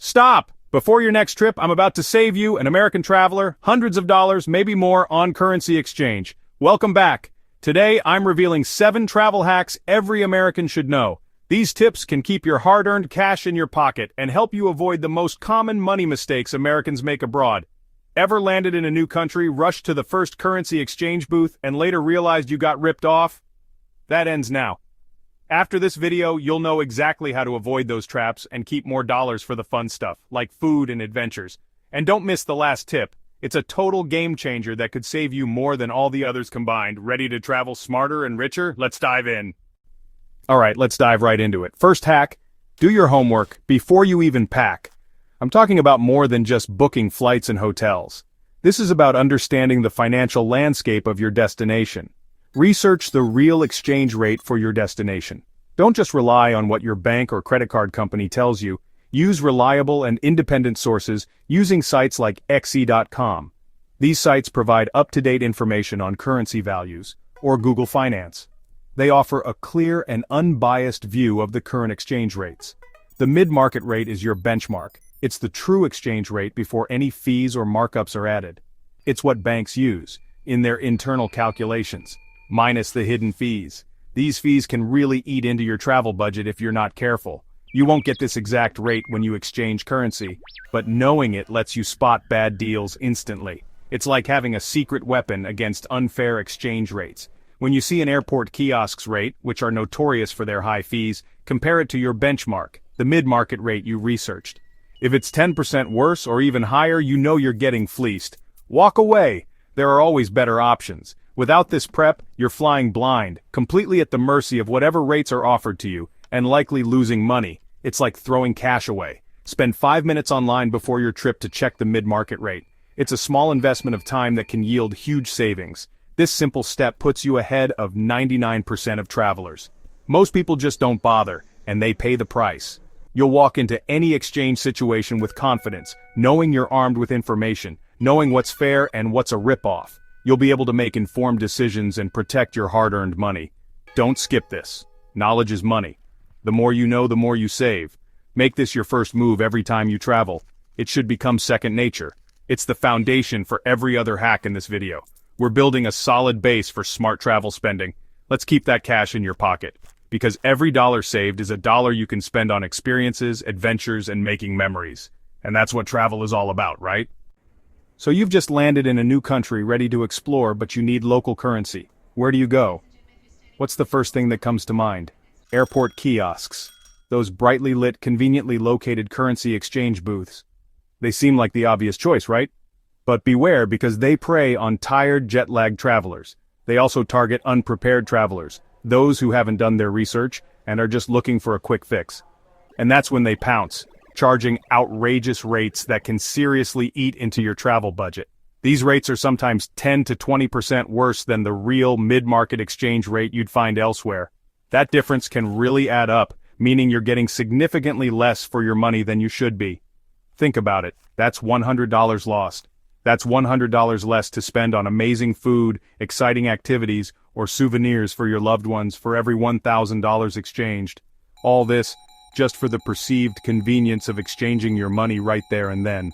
Stop! Before your next trip, I'm about to save you, an American traveler, hundreds of dollars, maybe more, on currency exchange. Welcome back. Today, I'm revealing 7 travel hacks every American should know. These tips can keep your hard-earned cash in your pocket and help you avoid the most common money mistakes Americans make abroad. Ever landed in a new country, rushed to the first currency exchange booth, and later realized you got ripped off? That ends now. After this video, you'll know exactly how to avoid those traps and keep more dollars for the fun stuff, like food and adventures. And don't miss the last tip. It's a total game changer that could save you more than all the others combined. Ready to travel smarter and richer? Let's dive in. Alright, let's dive right into it. First hack, do your homework before you even pack. I'm talking about more than just booking flights and hotels. This is about understanding the financial landscape of your destination. Research the real exchange rate for your destination. Don't just rely on what your bank or credit card company tells you. Use reliable and independent sources using sites like xe.com. These sites provide up-to-date information on currency values, or Google Finance. They offer a clear and unbiased view of the current exchange rates. The mid-market rate is your benchmark. It's the true exchange rate before any fees or markups are added. It's what banks use in their internal calculations, minus the hidden fees. These fees can really eat into your travel budget if you're not careful. You won't get this exact rate when you exchange currency, but knowing it lets you spot bad deals instantly. It's like having a secret weapon against unfair exchange rates. When you see an airport kiosk's rate, which are notorious for their high fees, compare it to your benchmark, the mid-market rate you researched. If it's 10% worse or even higher, you know you're getting fleeced. Walk away. There are always better options. Without this prep, you're flying blind, completely at the mercy of whatever rates are offered to you, and likely losing money. It's like throwing cash away. Spend 5 minutes online before your trip to check the mid-market rate. It's a small investment of time that can yield huge savings. This simple step puts you ahead of 99% of travelers. Most people just don't bother, and they pay the price. You'll walk into any exchange situation with confidence, knowing you're armed with information, knowing what's fair and what's a rip-off. You'll be able to make informed decisions and protect your hard-earned money. Don't skip this. Knowledge is money. The more you know, the more you save. Make this your first move every time you travel. It should become second nature. It's the foundation for every other hack in this video. We're building a solid base for smart travel spending. Let's keep that cash in your pocket, because every dollar saved is a dollar you can spend on experiences, adventures, and making memories. And that's what travel is all about, right? So you've just landed in a new country ready to explore, but you need local currency. Where do you go? What's the first thing that comes to mind? Airport kiosks. Those brightly lit, conveniently located currency exchange booths. They seem like the obvious choice, right? But beware, because they prey on tired, jet-lagged travelers. They also target unprepared travelers, those who haven't done their research and are just looking for a quick fix. And that's when they pounce, charging outrageous rates that can seriously eat into your travel budget. These rates are sometimes 10 to 20% worse than the real mid-market exchange rate you'd find elsewhere. That difference can really add up, meaning you're getting significantly less for your money than you should be. Think about it. That's $100 lost. That's $100 less to spend on amazing food, exciting activities, or souvenirs for your loved ones for every $1,000 exchanged. All this just for the perceived convenience of exchanging your money right there and then.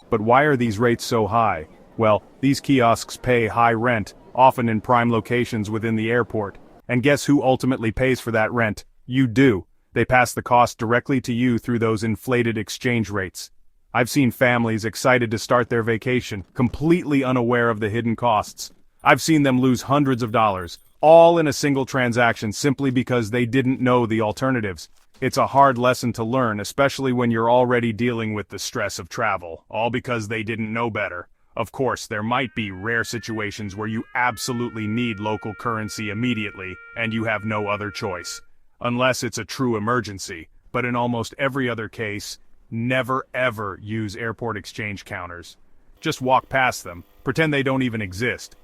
But why are these rates so high? Well, these kiosks pay high rent, often in prime locations within the airport. And guess who ultimately pays for that rent? You do. They pass the cost directly to you through those inflated exchange rates. I've seen families excited to start their vacation, completely unaware of the hidden costs. I've seen them lose hundreds of dollars, all in a single transaction simply because they didn't know the alternatives. It's a hard lesson to learn, especially when you're already dealing with the stress of travel, all because they didn't know better. Of course, there might be rare situations where you absolutely need local currency immediately, and you have no other choice. Unless it's a true emergency, but in almost every other case, never ever use airport exchange counters. Just walk past them, pretend they don't even exist.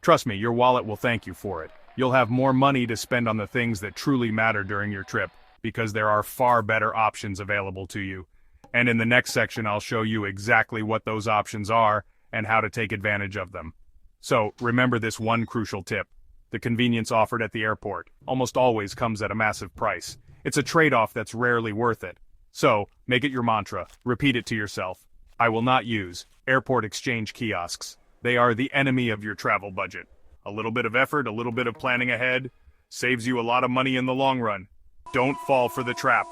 Trust me, your wallet will thank you for it. You'll have more money to spend on the things that truly matter during your trip, because there are far better options available to you. And in the next section, I'll show you exactly what those options are and how to take advantage of them. So, remember this one crucial tip. The convenience offered at the airport almost always comes at a massive price. It's a trade-off that's rarely worth it. So, make it your mantra. Repeat it to yourself. I will not use airport exchange kiosks. They are the enemy of your travel budget. A little bit of effort, a little bit of planning ahead, saves you a lot of money in the long run. Don't fall for the trap.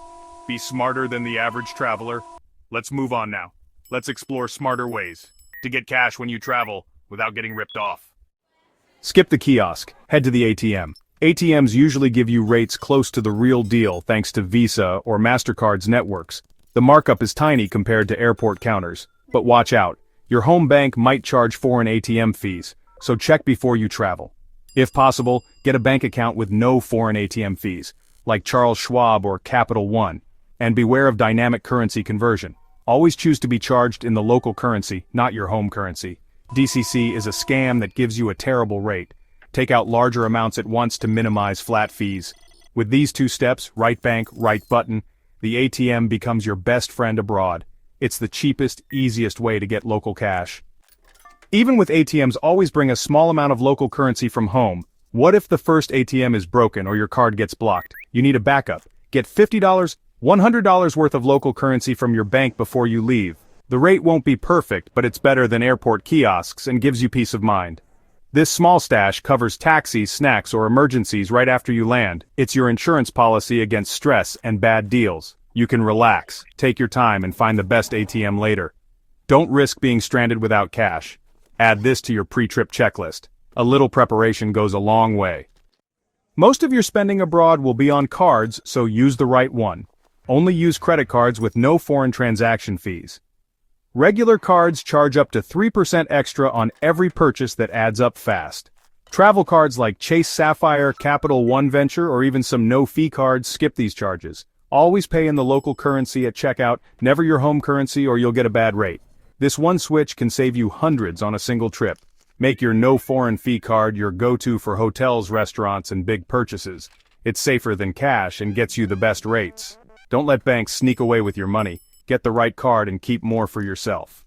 Be smarter than the average traveler. Let's move on now. Let's explore smarter ways to get cash when you travel without getting ripped off. Skip the kiosk. Head to the ATM. ATMs usually give you rates close to the real deal thanks to Visa or MasterCard's networks. The markup is tiny compared to airport counters. But watch out. Your home bank might charge foreign ATM fees, so check before you travel. If possible, get a bank account with no foreign ATM fees, like Charles Schwab or Capital One, and beware of dynamic currency conversion. Always choose to be charged in the local currency, not your home currency. DCC is a scam that gives you a terrible rate. Take out larger amounts at once to minimize flat fees. With these two steps, right bank, right button, the ATM becomes your best friend abroad. It's the cheapest, easiest way to get local cash. Even with ATMs always bring a small amount of local currency from home. What if the first ATM is broken or your card gets blocked? You need a backup. Get $50, $100 worth of local currency from your bank before you leave. The rate won't be perfect, but it's better than airport kiosks and gives you peace of mind. This small stash covers taxis, snacks, or emergencies right after you land. It's your insurance policy against stress and bad deals. You can relax, take your time, and find the best ATM later. Don't risk being stranded without cash. Add this to your pre-trip checklist. A little preparation goes a long way. Most of your spending abroad will be on cards, so use the right one. Only use credit cards with no foreign transaction fees. Regular cards charge up to 3% extra on every purchase that adds up fast. Travel cards like Chase Sapphire, Capital One Venture, or even some no-fee cards skip these charges. Always pay in the local currency at checkout, never your home currency or you'll get a bad rate. This one switch can save you hundreds on a single trip. Make your no foreign fee card your go-to for hotels, restaurants, and big purchases. It's safer than cash and gets you the best rates. Don't let banks sneak away with your money. Get the right card and keep more for yourself.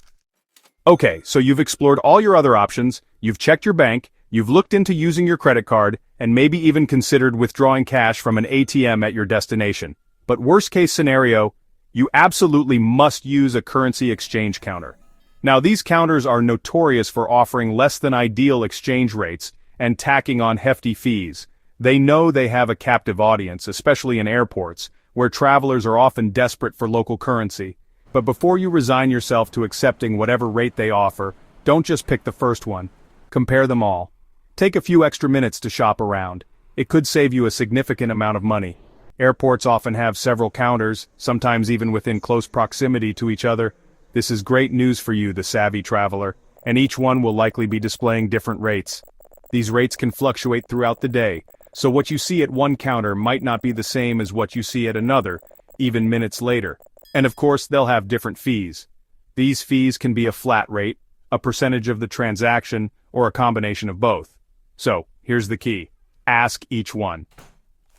Okay, so you've explored all your other options, you've checked your bank, you've looked into using your credit card, and maybe even considered withdrawing cash from an ATM at your destination. But worst case scenario, you absolutely must use a currency exchange counter. Now these counters are notorious for offering less than ideal exchange rates and tacking on hefty fees. They know they have a captive audience, especially in airports, where travelers are often desperate for local currency. But before you resign yourself to accepting whatever rate they offer, don't just pick the first one. Compare them all. Take a few extra minutes to shop around. It could save you a significant amount of money. Airports often have several counters, sometimes even within close proximity to each other. This is great news for you, the savvy traveler, and each one will likely be displaying different rates. These rates can fluctuate throughout the day, so what you see at one counter might not be the same as what you see at another, even minutes later. And of course, they'll have different fees. These fees can be a flat rate, a percentage of the transaction, or a combination of both. So, here's the key. Ask each one.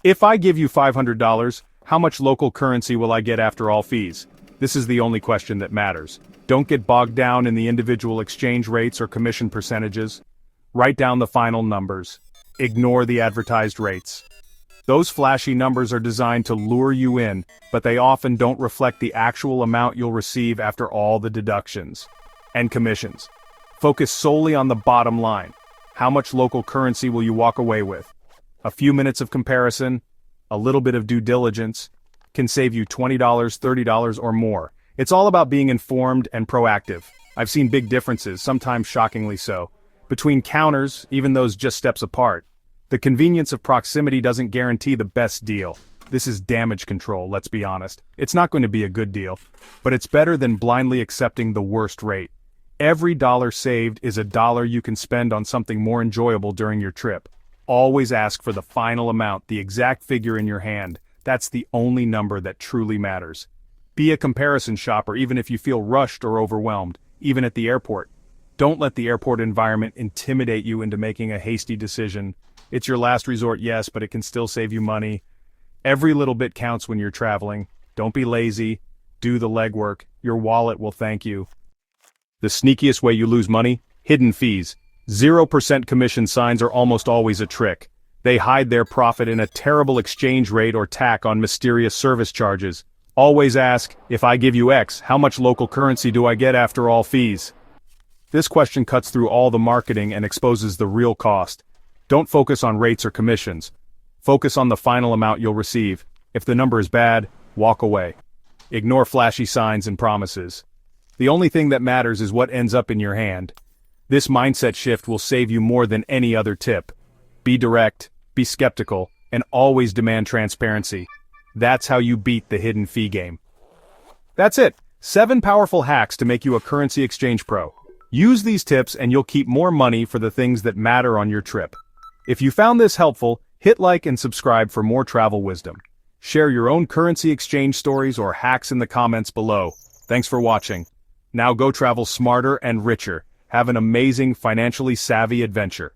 If I give you $500, how much local currency will I get after all fees? This is the only question that matters. Don't get bogged down in the individual exchange rates or commission percentages. Write down the final numbers. Ignore the advertised rates. Those flashy numbers are designed to lure you in, but they often don't reflect the actual amount you'll receive after all the deductions and commissions. Focus solely on the bottom line. How much local currency will you walk away with? A few minutes of comparison, a little bit of due diligence, can save you $20, $30 or more. It's all about being informed and proactive. I've seen big differences, sometimes shockingly so, between counters, even those just steps apart. The convenience of proximity doesn't guarantee the best deal. This is damage control, let's be honest. It's not going to be a good deal, but it's better than blindly accepting the worst rate. Every dollar saved is a dollar you can spend on something more enjoyable during your trip. Always ask for the final amount, the exact figure in your hand. That's the only number that truly matters. Be a comparison shopper even if you feel rushed or overwhelmed, even at the airport. Don't let the airport environment intimidate you into making a hasty decision. It's your last resort, yes, but it can still save you money. Every little bit counts when you're traveling. Don't be lazy. Do the legwork. Your wallet will thank you. The sneakiest way you lose money? Hidden fees. 0% commission signs are almost always a trick. They hide their profit in a terrible exchange rate or tack on mysterious service charges. Always ask, if I give you X, how much local currency do I get after all fees? This question cuts through all the marketing and exposes the real cost. Don't focus on rates or commissions. Focus on the final amount you'll receive. If the number is bad, walk away. Ignore flashy signs and promises. The only thing that matters is what ends up in your hand. This mindset shift will save you more than any other tip. Be direct, be skeptical, and always demand transparency. That's how you beat the hidden fee game. That's it. 7 powerful hacks to make you a currency exchange pro. Use these tips and you'll keep more money for the things that matter on your trip. If you found this helpful, hit like and subscribe for more travel wisdom. Share your own currency exchange stories or hacks in the comments below. Thanks for watching. Now go travel smarter and richer. Have an amazing, financially savvy adventure.